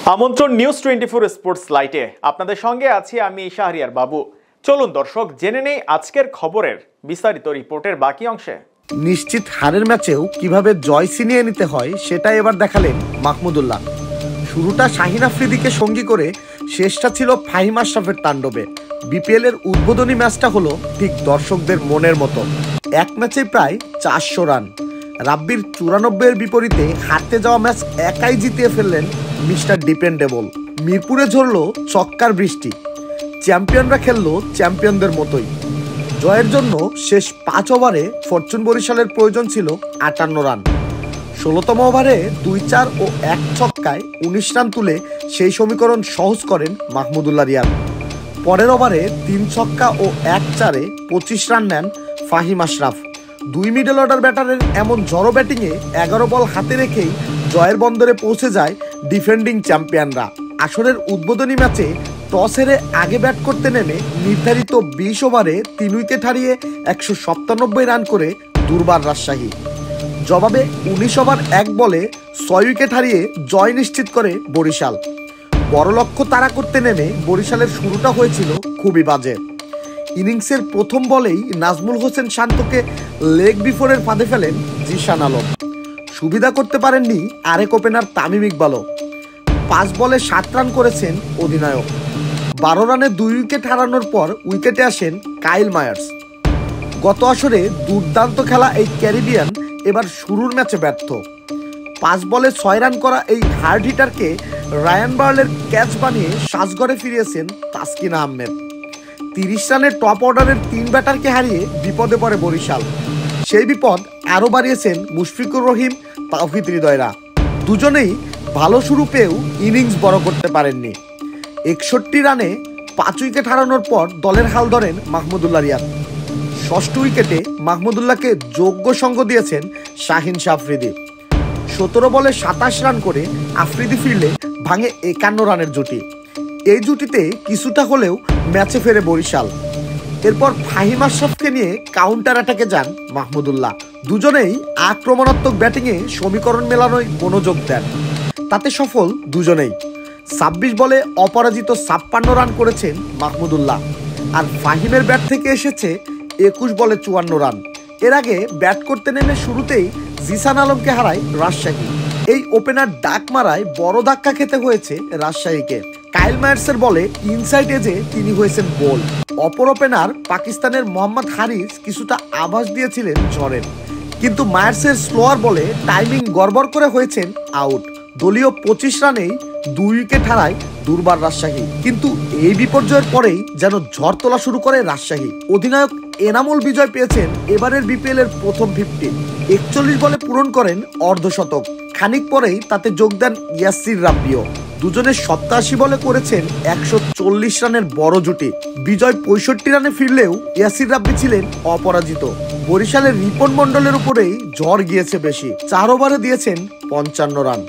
আমন্ত্রণ news 24 sports লাইটে আপনাদের সঙ্গে আছি আমি শাহরিয়ার বাবু। চলুন দর্শক জেনে নেই আজকের খবরের বিস্তারিত রিপোর্টের বাকি অংশে। নিশ্চিত হারের ম্যাচেও কিভাবে জয় ছিনিয়ে নিতে হয় সেটা এবার দেখালেন মাহমুদুল্লাহ। শুরুটা শাহিন আফ্রিদিকে সঙ্গী করে শেষটা ছিল ফাহিম আশরাফের তাণ্ডবে। বিপিএল এর উদ্বোধনী ম্যাচটা হলো ঠিক দর্শকদের মনের মতো। এক ম্যাচে প্রায় 400 রান। রাব্বির 94-এর বিপরীতে হারতে যাওয়া ম্যাচ একাই জিতিয়ে ফেললেন মিস্টার ডিপেন্ডেবল। মিরপুরে ঝরল চক্কার বৃষ্টি। চ্যাম্পিয়নরা খেললো চ্যাম্পিয়নদের মতোই। জয়ের জন্য শেষ 5 ওভারে ফরচুন বরিশালের প্রয়োজন ছিল 58 রান। 16তম ওভারে 2-4 ও 1 ছক্কায় 19 রান তুলে সেই সমীকরণ সহজ করেন মাহমুদুল্লাহ রিয়াদ। পরের ওভারে 3 ছক্কা ও 1-4-এ 25 রান নেন ফাহিম আশরাফ। 2 মিডল অর্ডার ব্যাটারের এমন ঝড়ো ব্যাটিংয়ে 11 বল হাতে রেখেই জয়ের বন্দরে পৌঁছে যায় ডিফেন্ডিং চ্যাম্পিয়নরা। আসরের উদ্বোধনী ম্যাচে টস হেরে আগে ব্যাট করতে নেমে নির্ধারিত 20 ওভারে 3 উইকেট হারিয়ে 197 রান করে দুর্বার রাজশাহী। জবাবে 19 ওভার 1 বলে 6 উইকেট হারিয়ে জয় নিশ্চিত করে বরিশাল। বড় লক্ষ্য তাড়া করতে নেমে বরিশালের শুরুটা হয়েছিল খুবই বাজে। ইনিংসের প্রথম বলেই নাজমুল হোসেন শান্তকে লেগ বিফোরের ফাঁদে ফেলেন জিশান আলম। সুবিধা করতে পারেননি আরেক ওপেনার তামিম ইকবালও। 5 বলে 7 রান করেছেন অধিনায়ক। 12 রানে 2 উইকেট হারানোর পর উইকেটে আসেন কাইল মায়ার্স। গত আসরে দুর্দান্ত খেলা এই ক্যারিবিয়ান এবার শুরুর ম্যাচে ব্যর্থ। 5 বলে 6 রান করা এই হার্ড হিটারকে রায়ান বার্লের ক্যাচ বানিয়ে সাজঘরে ফিরিয়েছেন তাসকিন আহমেদ। 30 রানের টপ অর্ডারের 3 ব্যাটারকে হারিয়ে বিপদে পড়ে বরিশাল। সেই বিপদ আরও বাড়িয়েছেন মুশফিকুর রহিম, তাওহিদ হৃদয়রা। দুজনেই ভালো শুরু পেয়েও ইনিংস বড় করতে পারেননি। 61 রানে 5 উইকেট হারানোর পর দলের হাল ধরেন মাহমুদুল্লাহ রিয়াদ। 6ষ্ঠ উইকেটে মাহমুদুল্লাহকে যোগ্য সঙ্গ দিয়েছেন শাহিন আফ্রিদি। 17 বলে 27 রান করে আফ্রিদি ফিরলে ভাঙে 51 রানের জুটি। এই জুটিতে কিছুটা হলেও ম্যাচে ফেরে বরিশাল। এরপর ফাহিম আশরাফকে নিয়ে কাউন্টার অ্যাটাকে যান মাহমুদুল্লাহ। দুজনেই আক্রমণাত্মক ব্যাটিংয়ে সমীকরণ মেলানোয় মনোযোগ দেন। তাতে সফল দুজনেই। 26 বলে অপরাজিত 56 রান করেছেন মাহমুদুল্লাহ। আর ফাহিমের ব্যাট থেকে এসেছে 21 বলে 54 রান। এর আগে ব্যাট করতে নেমে শুরুতেই জিসান আলমকে হারায় রাজশাহী। এই ওপেনার ডাক মারায় বড় ধাক্কা খেতে হয়েছে রাজশাহীকে। কাইল মায়ার্সের বলে ইনসাইড এজে তিনি হয়েছেন বোল্ড। অপর ওপেনার পাকিস্তানের মোহাম্মদ হারিস কিছুটা আভাস দিয়েছিলেন ঝড়ের, কিন্তু মায়ার্সের স্লোয়ার বলে টাইমিং গড়বড় করে হয়েছেন আউট। দলীয় 25 রানেই 2 উইকেট হারায় দুর্বার রাজশাহী। কিন্তু এই বিপর্যয়ের পরেই যেন ঝড় তোলা শুরু করে রাজশাহী। অধিনায়ক এনামুল বিজয় পেয়েছেন এবারের বিপিএল এর প্রথম 50। 41 বলে পূরণ করেন অর্ধশতক। খানিক পরেই তাতে যোগ দেন ইয়াসির রাব্বিও। দুজনের 87 বলে করেছেন 140 রানের বড় জুটি। বিজয় 65 রানে ফিরলেও ইয়াসির রাব্বি ছিলেন অপরাজিত। বরিশালের রিপন মন্ডলের উপরেই ঝড় গিয়েছে বেশি। 4 ওভারে দিয়েছেন 55 রান।